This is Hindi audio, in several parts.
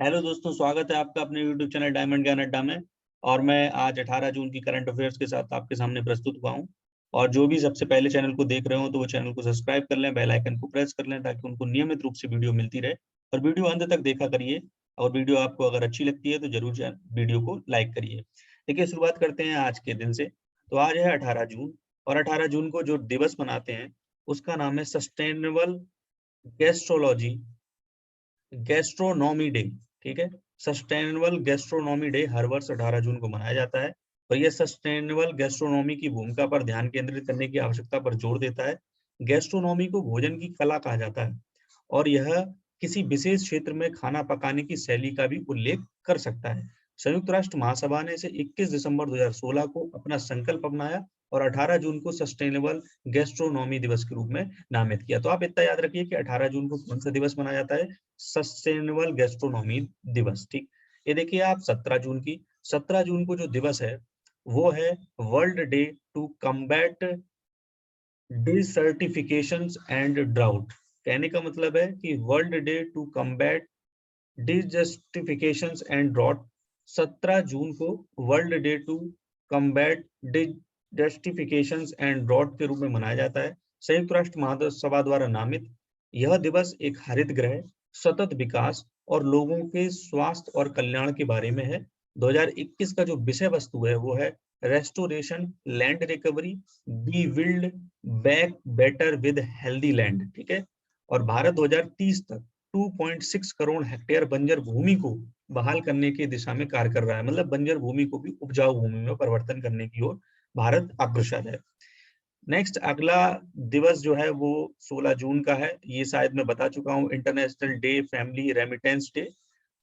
हेलो दोस्तों, स्वागत है आपका अपने YouTube चैनल डायमंड ज्ञान अड्डा में। और मैं आज 18 जून की करंट अफेयर्स के साथ आपके सामने प्रस्तुत हुआ हूं। और जो भी सबसे पहले चैनल को देख रहे हो तो वो चैनल को सब्सक्राइब कर लें, बेल आइकन को प्रेस कर लें ताकि उनको नियमित रूप से वीडियो मिलती रहे। और वीडियो अंत तक देखा करिए। और वीडियो आपको अगर अच्छी लगती है तो जरूर वीडियो को लाइक करिए। देखिए, शुरुआत करते हैं आज के दिन से। तो आज है 18 जून। और 18 जून को जो दिवस मनाते हैं उसका नाम है सस्टेनेबल गैस्ट्रोलॉजी गैस्ट्रोनॉमी डे। ठीक है। सस्टेनेबल गैस्ट्रोनॉमी डे हर वर्ष 18 जून को मनाया जाता है। और यह सस्टेनेबल गैस्ट्रोनॉमी की भूमिका पर ध्यान केंद्रित करने की आवश्यकता पर जोर देता है। गैस्ट्रोनॉमी को भोजन की कला कहा जाता है और यह किसी विशेष क्षेत्र में खाना पकाने की शैली का भी उल्लेख कर सकता है। संयुक्त राष्ट्र महासभा ने इसे 21 दिसंबर 2016 को अपना संकल्प अपनाया और 18 जून को सस्टेनेबल गैस्ट्रोनॉमी दिवस के रूप में नामित किया। तो आप इतना याद रखिए कि 18 जून को कौन सा दिवस मनाया जाता है? सस्टेनेबल गैस्ट्रोनॉमी दिवस। ठीक। ये देखिए आप 17 जून को जो दिवस है वो है world day to combat desertifications and drought. कहने का मतलब है कि world day to combat desertifications and drought. 17 जून को world day to combat desertifications and drought के रूप में मनाया जाता है। संयुक्त राष्ट्र महासभा द्वारा नामित यह दिवस एक हरित ग्रह, सतत विकास और लोगों के स्वास्थ्य और कल्याण के बारे में है। 2021 का जो विषय वस्तु है वो है restoration land recovery, we build back better with healthy land. ठीक है। और भारत 2030 तक 2.6 करोड़ हेक्टेयर बंजर भूमि को बहाल करने की दिशा में कार्य कर रहा है। मतलब बंजर भूमि को भी उपजाऊ भूमि में परिवर्तन करने की ओर भारत अग्रसर है। नेक्स्ट अगला दिवस जो है वो 16 जून का है। ये शायद मैं बता चुका हूँ, international day family remittance day.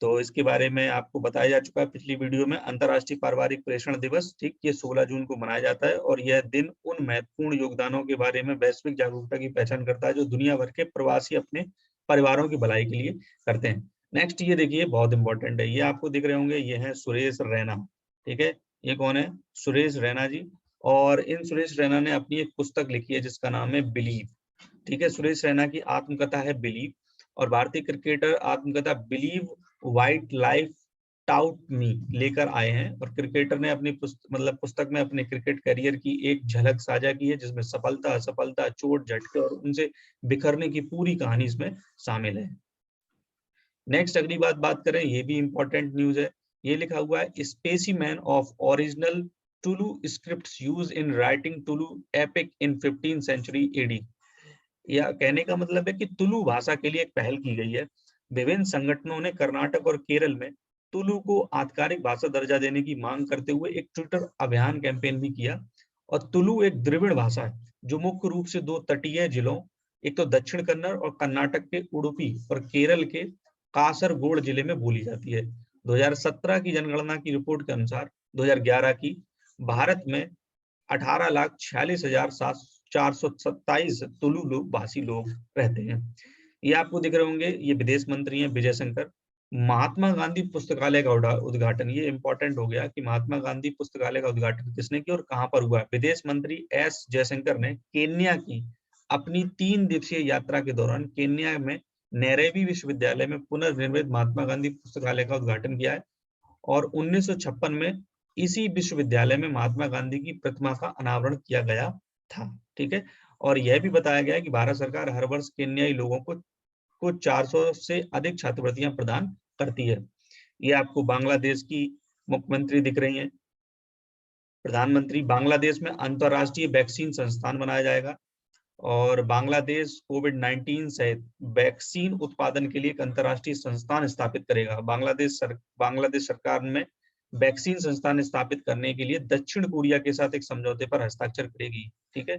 तो इसके बारे में आपको बताया जा चुका है पिछली वीडियो में। अंतर्राष्ट्रीय पारिवारिक प्रेषण दिवस, ठीक, ये 16 जून को मनाया जाता है और यह दिन उन महत्वपूर्ण योगदानों के बारे में वैश्विक जागरूकता की पहचान करता है जो दुनिया भर के प्रवासी अपने परिवारों की भलाई के लिए करते हैं। नेक्स्ट ये देखिए बहुत इंपॉर्टेंट है, ये आपको दिख रहे होंगे, ये है सुरेश रैना। ठीक है। ये कौन है? सुरेश रैना जी। और इन सुरेश रैना ने अपनी एक पुस्तक लिखी है जिसका नाम है बिलीव। ठीक है। सुरेश रैना की आत्मकथा है बिलीव। और भारतीय क्रिकेटर आत्मकथा बिलीव व्हाइट लाइफ टाउट मी लेकर आए हैं। और क्रिकेटर ने अपनी पुस्तक में अपने क्रिकेट करियर की एक झलक साझा की है जिसमें सफलता, असफलता, चोट, झटके और उनसे बिखरने की पूरी कहानी इसमें शामिल है। नेक्स्ट अगली बात करें, ये भी इंपॉर्टेंट न्यूज है। ये लिखा हुआ है specimen of original Tulu scripts used in writing Tulu epic in 15th century AD. या कहने का मतलब है कि तुलु भाषा के लिए एक पहल की गई है। विभिन्न संगठनों ने कर्नाटक और केरल में तुलु को आधिकारिक भाषा दर्जा देने की मांग करते हुए एक ट्विटर अभियान कैंपेन भी किया। और तुलु एक द्रविड़ भाषा है जो मुख्य रूप से दो तटीय जिलों, एक तो दक्षिण कन्नड़ और कर्नाटक के उडुपी और केरल के कासरगोड जिले में बोली जाती है। 2017 की जनगणना की रिपोर्ट के अनुसार 2011 की भारत में 18,46,427 तुलु भाषी लोग रहते हैं। ये आपको दिख रहे होंगे, ये विदेश मंत्री हैं विजय शंकर। महात्मा गांधी पुस्तकालय का उद्घाटन, ये इंपॉर्टेंट हो गया कि महात्मा गांधी पुस्तकालय का उद्घाटन किसने किया और कहां पर हुआ? विदेश मंत्री एस जयशंकर ने केन्या की अपनी 3 दिवसीय यात्रा के दौरान केन्या में नैरोबी विश्वविद्यालय में पुनर्निर्मित महात्मा गांधी पुस्तकालय का उद्घाटन किया है। और 1956 में इसी विश्वविद्यालय में महात्मा गांधी की प्रतिमा का अनावरण किया गया था। ठीक है। और यह भी बताया गया है कि भारत सरकार हर वर्ष केन्याई लोगों को 400 से अधिक छात्रवृत्तियां प्रदान करती है। ये आपको बांग्लादेश की मुख्यमंत्री दिख रही हैं, प्रधानमंत्री। बांग्लादेश में अंतरराष्ट्रीय वैक्सीन संस्थान बनाया जाएगा और बांग्लादेश कोविड-19 सहित वैक्सीन उत्पादन के लिए एक अंतरराष्ट्रीय संस्थान स्थापित करेगा। बांग्लादेश सरकार में वैक्सीन संस्थान स्थापित करने के लिए दक्षिण कोरिया के साथ एक समझौते पर हस्ताक्षर करेगी। ठीक है।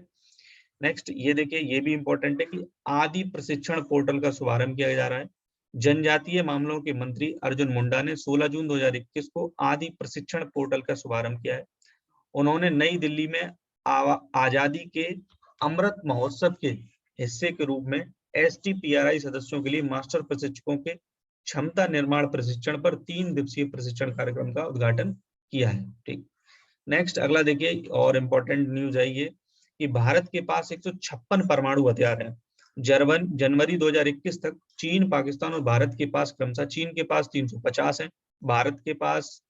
नेक्स्ट ये देखिए, ये भी इंपॉर्टेंट है कि आदि प्रशिक्षण पोर्टल का शुभारंभ किया जा रहा है। जनजातीय मामलों के मंत्री अर्जुन मुंडा ने 16 जून 2021 को आदि प्रशिक्षण पोर्टल का शुभारंभ किया है। उन्होंने नई दिल्ली में आजादी के अमृत महोत्सव के हिस्से के रूप में STPRI सदस्यों के लिए मास्टर प्रशिक्षकों के क्षमता निर्माण प्रशिक्षण पर 3 दिवसीय प्रशिक्षण कार्यक्रम का उद्घाटन किया है। ठीक। नेक्स्ट अगला देखिए, और इम्पोर्टेंट न्यूज है ये कि भारत के पास 156 परमाणु हथियार हैं। जनवरी 2021 तक चीन, पाकिस्तान और भारत के पास क्रमशः चीन के पास 350 है, भारत के पास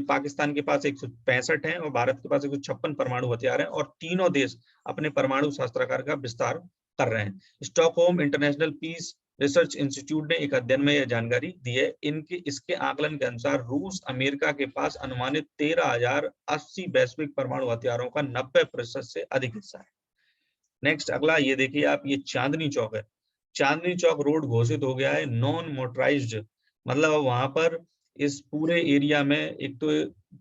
पाकिस्तान के पास 165 है और भारत के पास 156 परमाणु हथियार हैं, और तीनों देश अपने परमाणु शस्त्रागार का विस्तार कर रहे हैं। Stockholm International Peace Research Institute ने एक अध्ययन में यह जानकारी दी है। इसके आकलन के अनुसार रूस, अमेरिका के पास अनुमानित 13,080 वैश्विक परमाणु हथियारों का 90% से अधिक हिस्सा है। नेक्स्ट अगला ये देखिए आप, ये चांदनी चौक है। चांदनी चौक रोड घोषित हो गया है नॉन मोटराइज्ड, मतलब वहां पर इस पूरे एरिया में एक तो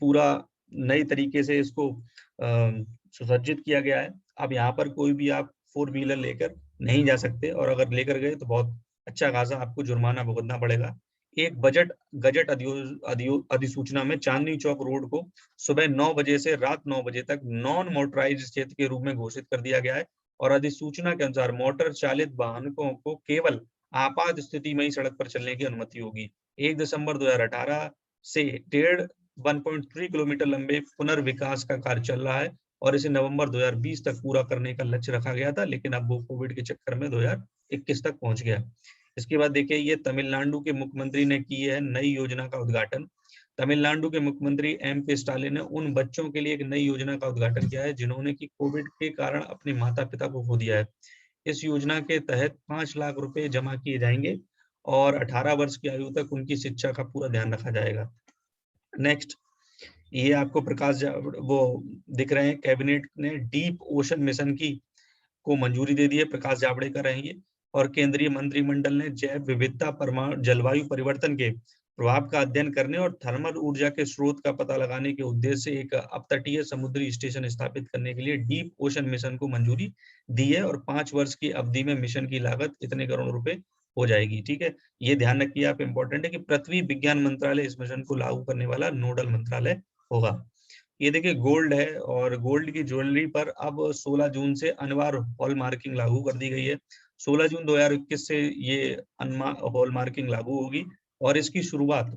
पूरा नई तरीके से इसको सुसज्जित किया गया है। अब यहाँ पर कोई भी आप 4 व्हीलर लेकर नहीं जा सकते, और अगर लेकर गए तो बहुत अच्छा खासा आपको जुर्माना भुगतना पड़ेगा। एक गजट अधिसूचना में चांदनी चौक रोड को सुबह 9 बजे से रात 9 बजे तक नॉन मोटराइज्ड क्षेत्र के रूप में घोषित कर दिया गया है, और अधिसूचना के अनुसार मोटर चालित वाहनों को केवल आपात स्थिति में ही सड़क पर चलने की अनुमति होगी। 1 दिसंबर 2018 से 1.3 किलोमीटर लंबे पुनर्विकास का कार्य चल रहा है, और इसे नवंबर 2020 तक पूरा करने का लक्ष्य रखा गया था, लेकिन अब वो कोविड के चक्कर में 2021 तक पहुंच गया। इसके बाद देखिए, ये तमिलनाडु के मुख्यमंत्री ने की है नई योजना का उद्घाटन। तमिलनाडु के मुख्यमंत्री MP स्टालिन ने उन बच्चों के लिए एक नई योजना का उद्घाटन किया है जिन्होंने कि कोविड के कारण अपने माता पिता को खो दिया है। इस योजना के तहत 5 लाख रुपए जमा किए जाएंगे और 18 वर्ष की आयु तक उनकी शिक्षा का पूरा ध्यान रखा जाएगा। नेक्स्ट, ये आपको वो दिख रहे हैं, कैबिनेट ने डीप ओशन मिशन को मंजूरी दे दी है, प्रकाश जावड़ेकर हैं ये। और केंद्रीय मंत्रिमंडल ने जैव विविधता, जलवायु परिवर्तन के प्रभाव का अध्ययन करने और थर्मल ऊर्जा के स्रोत का पता लगाने के उद्देश्य से एक अपतटीय समुद्री स्टेशन स्थापित करने के लिए डीप ओशन मिशन को मंजूरी दी है, और 5 वर्ष की अवधि में मिशन की लागत इतने करोड़ रुपए हो जाएगी। ठीक है, ये ध्यान रखिए आप, इंपॉर्टेंट है कि पृथ्वी विज्ञान मंत्रालय इस मिशन को लागू करने वाला नोडल मंत्रालय होगा। ये देखिए गोल्ड है, और गोल्ड की ज्वेलरी पर अब 16 जून से अनिवार्य हॉल मार्किंग लागू कर दी गई है। 16 जून 2021 से ये हॉल मार्किंग लागू होगी, और इसकी शुरुआत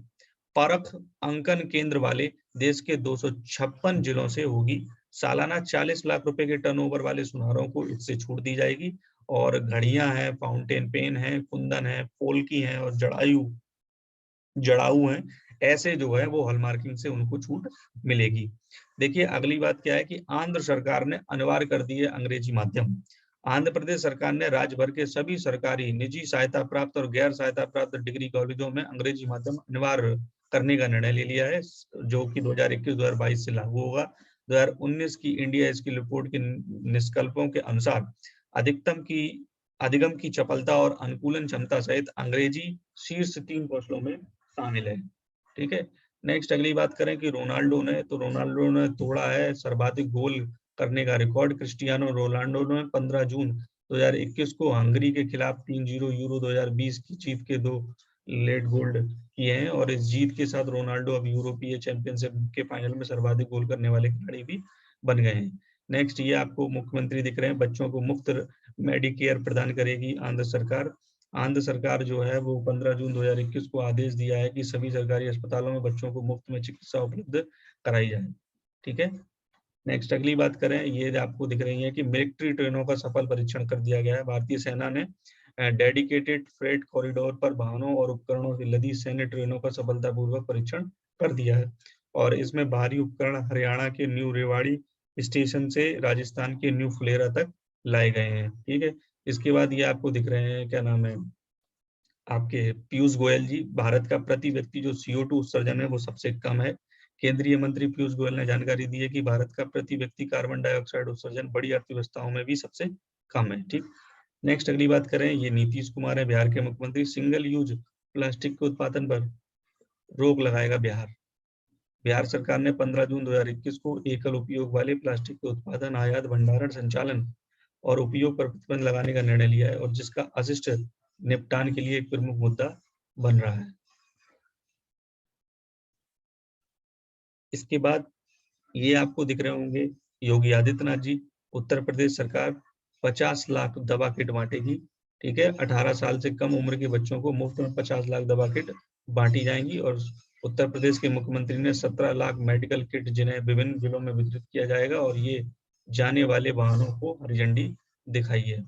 परख अंकन केंद्र वाले देश के 256 जिलों से होगी। सालाना 40 लाख रुपए के टर्नओवर वाले सुनारों को इससे छूट दी जाएगी, और घड़ियां हैं, फाउंटेन पेन है, कुंदन है, पोल्की है और जड़ाऊ हैं, ऐसे जो है वो हॉलमार्किंग से उनको छूट मिलेगी। देखिए अगली बात क्या है कि आंध्र सरकार ने अनिवार्य कर दी है अंग्रेजी माध्यम। आंध्र प्रदेश सरकार ने राज्य भर के सभी सरकारी, निजी सहायता प्राप्त और गैर सहायता प्राप्त डिग्री कॉलेजों में अंग्रेजी माध्यम अनिवार्य करने का निर्णय ले लिया है, जो कि 2021-2022 से लागू होगा। 2019 की इंडिया स्किल रिपोर्ट के निष्कल्पों के अनुसार अधिगम की चपलता और अनुकूलन क्षमता सहित अंग्रेजी शीर्ष 3 कौशलों में शामिल है। ठीक है, नेक्स्ट अगली बात करें कि रोनाल्डो ने तोड़ा है सर्वाधिक गोल करने का रिकॉर्ड। क्रिस्टियानो रोनाल्डो ने 15 जून 2021 को हंगरी के खिलाफ 3-0 यूरो 2020 की जीत के 2 लेट गोल किए हैं, और इस जीत के साथ रोनाल्डो अब यूरोपीय चैंपियनशिप के फाइनल में सर्वाधिक गोल करने वाले खिलाड़ी भी बन गए हैं। नेक्स्ट, ये आपको मुख्यमंत्री दिख रहे हैं, बच्चों को मुफ्त मेडिकेयर प्रदान करेगी आंध्र सरकार। आंध्र सरकार जो है वो 15 जून 2021 को आदेश दिया है कि सभी सरकारी अस्पतालों में बच्चों को मुफ्त में चिकित्सा उपलब्ध कराई जाए। ठीक है, नेक्स्ट अगली बात करें, ये आपको दिख रही है कि मिलिट्री ट्रेनों का सफल परीक्षण कर दिया गया है। भारतीय सेना ने डेडिकेटेड फ्रेट कॉरिडोर पर वाहनों और उपकरणों से लदी सैन्य ट्रेनों का सफलतापूर्वक परीक्षण कर दिया है, और इसमें भारी उपकरण हरियाणा के न्यू रेवाड़ी स्टेशन से राजस्थान के न्यू फुलेरा तक लाए गए हैं। ठीक है, इसके बाद ये आपको दिख रहे हैं, क्या नाम है आपके, पीयूष गोयल जी। भारत का प्रति व्यक्ति जो CO2 उत्सर्जन है वो सबसे कम है। केंद्रीय मंत्री पीयूष गोयल ने जानकारी दी है कि भारत का प्रति व्यक्ति कार्बन डाइऑक्साइड उत्सर्जन बड़ी अर्थव्यवस्थाओं में भी सबसे कम है। ठीक, नेक्स्ट अगली बात करें, ये नीतीश कुमार है, बिहार के मुख्यमंत्री। सिंगल यूज प्लास्टिक के उत्पादन पर रोक लगाएगा बिहार सरकार ने 15 जून 2021 को एकल उपयोग वाले प्लास्टिक के उत्पादन, आयात, भंडारण, संचालन और उपयोग पर प्रतिबंध लगाने का निर्णय लिया है, और जिसका अशिष्ट निपटान के लिए एक प्रमुख मुद्दा बन रहा है। इसके बाद ये आपको दिख रहे होंगे योगी आदित्यनाथ जी। उत्तर प्रदेश सरकार 50 लाख दवा किट बांटेगी। ठीक है, 18 साल से कम उम्र के बच्चों को मुफ्त में 50 लाख दवा किट बांटी जाएंगी, और उत्तर प्रदेश के मुख्यमंत्री ने 17 लाख मेडिकल किट जिन्हें विभिन्न जिलों में वितरित किया जाएगा, और ये जाने वाले वाहनों को हरी झंडी दिखाई है।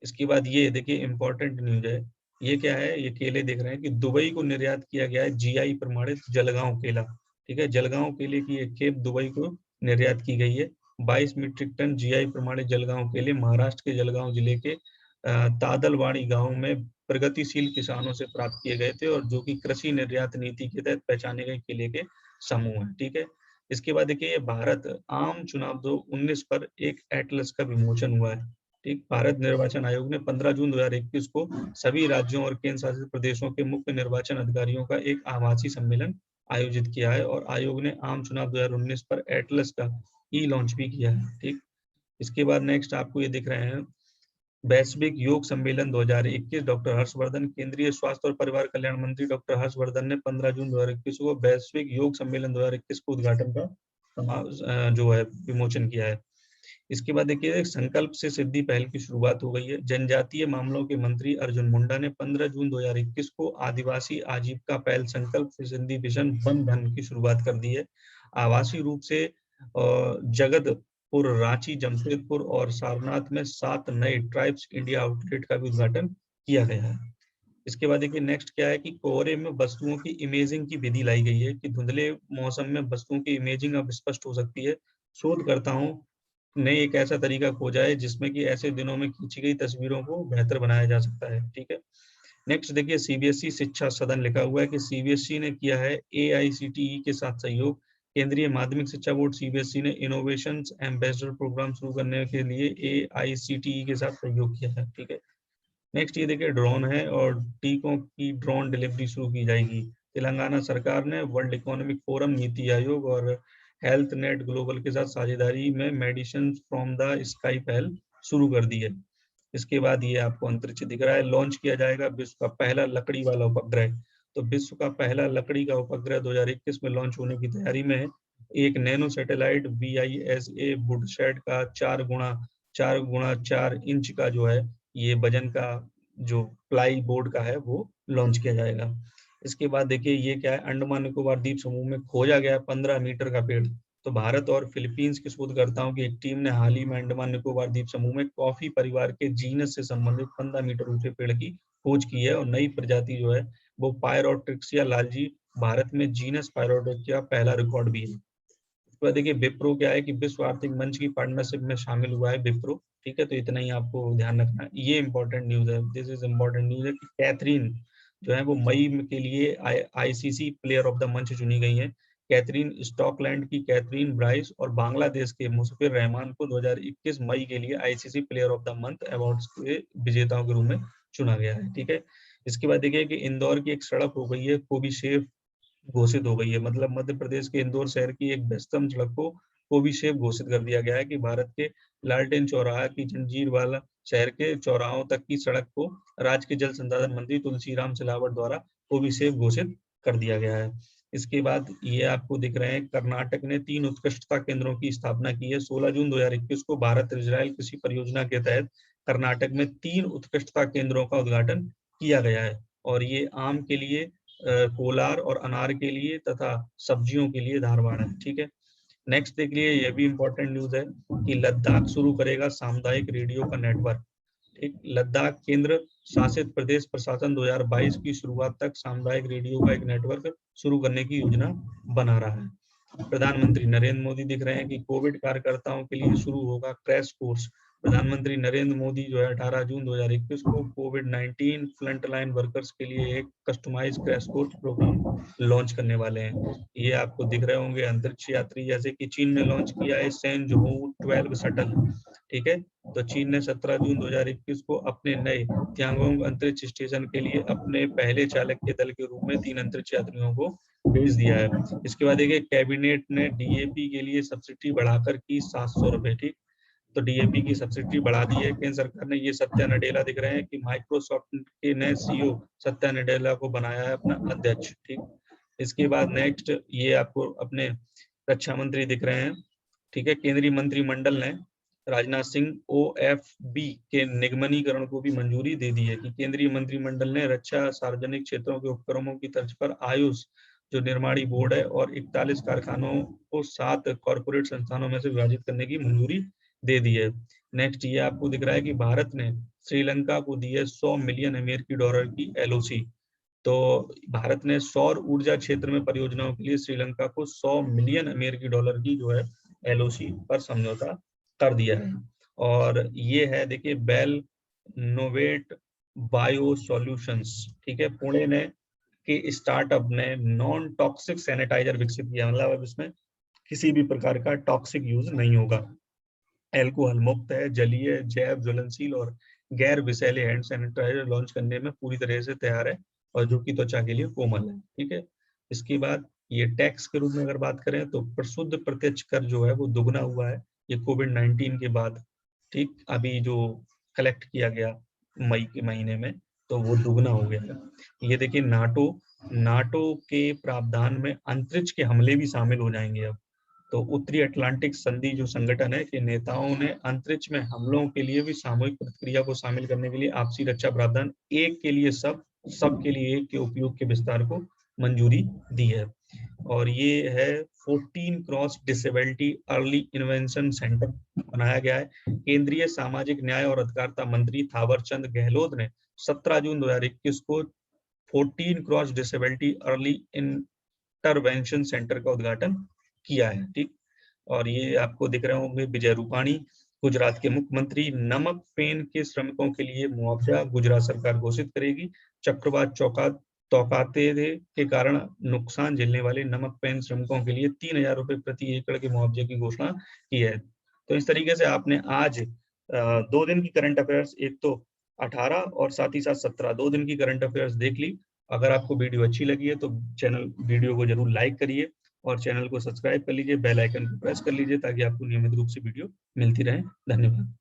इसके बाद ये देखिए इंपॉर्टेंट न्यूज है, ये क्या है, ये केले देख रहे हैं कि दुबई को निर्यात किया गया है जीआई प्रमाणित जलगांव केला। ठीक है, जलगांव केले की एक खेप दुबई को निर्यात की गई है। 22 मीट्रिक टन जीआई प्रमाणित जलगांव केले महाराष्ट्र के जलगांव जिले के तादलवाड़ी गांव में प्रगतिशील किसानों से प्राप्त किए गए थे, और जो कि कृषि निर्यात नीति के तहत पहचाने गए केले के समूह है। ठीक है, इसके बाद देखिए भारत आम चुनाव 2019 पर एक एटलस का विमोचन हुआ है। ठीक, भारत निर्वाचन आयोग ने 15 जून 2021 को सभी राज्यों और केंद्र शासित प्रदेशों के मुख्य निर्वाचन अधिकारियों का एक आभासी सम्मेलन आयोजित किया है, और आयोग ने आम चुनाव 2019 पर एटलस का ई लॉन्च भी किया है। ठीक, इसके बाद नेक्स्ट आपको ये दिख रहे हैं वैश्विक योग सम्मेलन 2021, डॉक्टर हर्षवर्धन, केंद्रीय स्वास्थ्य और परिवार कल्याण मंत्री डॉक्टर हर्षवर्धन ने 15 जून 2021 को वैश्विक योग सम्मेलन 2021 को उद्घाटन का जो है विमोचन किया है। इसके बाद देखिए संकल्प से सिद्धि पहल की शुरुआत हो गई है। जनजातीय मामलों के मंत्री अर्जुन मुंडा ने 15 जून 2021 को आदिवासी आजीविका पहल संकल्प से सिद्धि मिशन वन धन की शुरुआत कर दी है। आवासीय रूप से जगतपुर, रांची, जमशेदपुर और सारनाथ में 7 नए ट्राइब्स इंडिया आउटलेट का भी उद्घाटन किया गया है। इसके बाद देखिए नेक्स्ट क्या है कि कोहरे में वस्तुओं की इमेजिंग की विधि लाई गई है कि धुंधले मौसम में वस्तुओं की इमेजिंग अब स्पष्ट हो सकती है। शोधकर्ताओं ने एक ऐसा तरीका खोजा है जिसमें कि ऐसे दिनों में खींची गई तस्वीरों को बेहतर बनाया जा सकता है। ठीक है, नेक्स्ट देखिए सीबीएसई शिक्षा सदन लिखा हुआ है कि सीबीएसई ने किया है एआईसीटीई के साथ सहयोग। केंद्रीय माध्यमिक शिक्षा बोर्ड सीबीएसई ने इनोवेशन एम्बेसडर प्रोग्राम शुरू करने के लिए एआईसीटीई के साथ सहयोग किया है। ठीक है, नेक्स्ट ये देखिए ड्रोन है और टीकों की ड्रोन डिलीवरी शुरू की जाएगी। तेलंगाना सरकार ने world economic forum, NITI Aayog और हेल्थ नेट ग्लोबल के साथ साझेदारी में मेडिसिन फ्रॉम द स्काई पहल शुरू कर दी है। इसके बाद ये आपको अंतरिक्ष दिख रहा है, लॉन्च किया जाएगा विश्व का पहला लकड़ी वाला उपग्रह। तो विश्व का पहला लकड़ी का उपग्रह 2021 में लॉन्च होने की तैयारी में है। एक नैनो सैटेलाइट VISA वुडशेड का 4x4 इंच का जो है ये वजन का जो प्लाई बोर्ड का है वो लॉन्च किया जाएगा। इसके बाद देखिए ये क्या है, अंडमान निकोबार द्वीप समूह में खोजा गया 15 मीटर का पेड़। तो भारत और फिलीपींस के शोधकर्ताओं की एक टीम ने हाल ही में अंडमान निकोबार द्वीप समूह में कॉफी परिवार के जीनस से संबंधित 15 मीटर ऊंचे पेड़ की खोज की है, और नई प्रजाति जो है वो पायरोट्रिक्सिया लालजी, भारत में जीनस पायरोट्रिक्सिया पहला रिकॉर्ड भी है। तो देखिए विप्रो क्या है कि विश्व आर्थिक मंच की पार्टनरशिप में शामिल हुआ है विप्रो। ठीक है, तो इतना ही आपको ध्यान रखना है। ये इंपॉर्टेंट न्यूज है, दिस इज इंपॉर्टेंट न्यूज है कि कैथरीन जो है वो मई के लिए आईसीसी प्लेयर ऑफ द मंच चुनी गई है। कैथरीन स्टॉकलैंड की कैथरीन ब्राइस और बांग्लादेश के मुशफिर रहमान को 2021 मई के लिए ICC player of the month awards के विजेताओं के रूप में चुना गया है। ठीक है, इसके बाद देखिए कि इंदौर की एक सड़क हो गई है कोविशेफ घोषित हो गई है। मतलब मध्य प्रदेश के इंदौर शहर की एक व्यस्तम सड़क को कोविशेप घोषित कर दिया गया है कि भारत के लालटेन चौराहा की जंजीर वाला शहर के चौराहों तक की सड़क को राज्य के जल संसाधन मंत्री तुलसीराम सिलावट द्वारा कोविशेप घोषित कर दिया गया है। इसके बाद ये आपको दिख रहे हैं कर्नाटक ने 3 उत्कृष्टता केंद्रों की स्थापना की है। 16 जून 2021 को भारत इजराइल कृषि परियोजना के तहत कर्नाटक में 3 उत्कृष्टता केंद्रों का उद्घाटन किया गया है, और ये आम के लिए कोलार और अनार के लिए तथा सब्जियों के लिए धारवाड़ है। ठीक है, नेक्स्ट देख लिए, ये भी इंपॉर्टेंट न्यूज है कि लद्दाख शुरू करेगा सामुदायिक रेडियो का नेटवर्क। ठीक, लद्दाख केंद्र शासित प्रदेश प्रशासन 2022 की शुरुआत तक सामुदायिक रेडियो का एक नेटवर्क शुरू करने की योजना बना रहा है। प्रधानमंत्री नरेंद्र मोदी दिख रहे हैं कि कोविड कार्यकर्ताओं के लिए शुरू होगा क्रैश कोर्स। प्रधानमंत्री नरेंद्र मोदी जो है 18 जून 2021 को कोविड-19 फ्रंटलाइन वर्कर्स के लिए एक customise crash course programme launch करने वाले हैं। ये आपको दिख रहे होंगे अंतरिक्ष यात्री, जैसे कि चीन ने लॉन्च किया है सेंजोहू 12 शटल। ठीक है, तो चीन ने 17 जून 2021 को अपने नए तियांगोंग अंतरिक्ष स्टेशन के लिए अपने पहले चालक के दल के रूप में 3 अंतरिक्ष यात्रियों को भेज दिया है। इसके बाद देखिए कैबिनेट ने डीएपी के लिए सब्सिडी बढ़ाकर की 700 रुपए। ठीक, तो डीएपी की सब्सिडी बढ़ा दी है केंद्र सरकार ने। ये सत्या नडेला दिख रहे हैं कि माइक्रोसॉफ्ट के नए सीईओ सत्या नडेला को बनाया है अपना अध्यक्ष। ठीक, इसके बाद नेक्स्ट ये आपको अपने रक्षा मंत्री दिख रहे हैं। ठीक है, केंद्रीय मंत्रिमंडल ने राजनाथ सिंह OFB के निगमनीकरण को भी मंजूरी दे दी है कि केंद्रीय मंत्रिमंडल ने रक्षा सार्वजनिक क्षेत्रों के उपक्रमों की तर्ज पर आयुष जो निर्माणी बोर्ड है और 41 कारखानों को 7 कॉर्पोरेट संस्थानों में से विभाजित करने की मंजूरी दे दी है। नेक्स्ट ये आपको दिख रहा है कि भारत ने श्रीलंका को दी है 100 मिलियन अमेरिकी डॉलर की LOC। तो भारत ने सौर ऊर्जा क्षेत्र में परियोजनाओं के लिए श्रीलंका को 100 मिलियन अमेरिकी डॉलर की जो है LOC पर समझौता कर दिया है। और ये है देखिए बेल नोवेट बायो सॉल्यूशंस, ठीक है, पुणे ने के स्टार्टअप ने नॉन टॉक्सिक सैनिटाइजर विकसित किया, मतलब अब इसमें किसी भी प्रकार का टॉक्सिक यूज नहीं होगा, एल्कोहल मुक्त है, जलीय, जैव ज्वलनशील और गैर विषैले हैंड सैनिटाइजर लॉन्च करने में पूरी तरह से तैयार है और जो कि त्वचा के लिए कोमल है, ठीक है। इसके बाद ये टैक्स के रूप में अगर बात करें तो प्रशुद्ध प्रत्यक्ष कर जो है वो दुगना हुआ है ये कोविड-19 के बाद, ठीक, अभी जो कलेक्ट किया गया मई के महीने में, तो वो दुगना हो गया है। ये देखिए नाटो के प्रावधान में अंतरिक्ष के हमले भी शामिल हो जाएंगे अब। तो उत्तरी अटलांटिक संधि जो संगठन है के नेताओं ने अंतरिक्ष में हमलों के लिए भी सामूहिक प्रतिक्रिया को शामिल करने के लिए आपसी रक्षा प्रावधान एक के लिए सब के लिए एक के उपयोग के विस्तार को मंजूरी दी है। और ये है 14 cross disability early invention centre बनाया गया है। केंद्रीय सामाजिक न्याय और अधिकारिता मंत्री थावरचंद गहलोत ने 17 जून 2021 को 14 cross disability early intervention centre का उद्घाटन किया है, ठीक। और ये आपको दिख रहे होंगे विजय रूपाणी, गुजरात के मुख्यमंत्री, नमक पेन के श्रमिकों के लिए मुआवजा गुजरात सरकार घोषित करेगी। चक्रवात तौकाते के कारण नुकसान झेलने वाले नमक पेन श्रमिकों के लिए 3,000 रुपए प्रति एकड़ के मुआवजे की घोषणा की है। तो इस तरीके से आपने आज 2 दिन की करंट अफेयर्स, एक तो 18 और साथ ही साथ 17, 2 दिन की करंट अफेयर्स देख ली। अगर आपको वीडियो अच्छी लगी है तो वीडियो को जरूर लाइक करिए और चैनल को सब्सक्राइब कर लीजिए, बेल आइकन को प्रेस कर लीजिए ताकि आपको नियमित रूप से वीडियो मिलती रहे। धन्यवाद।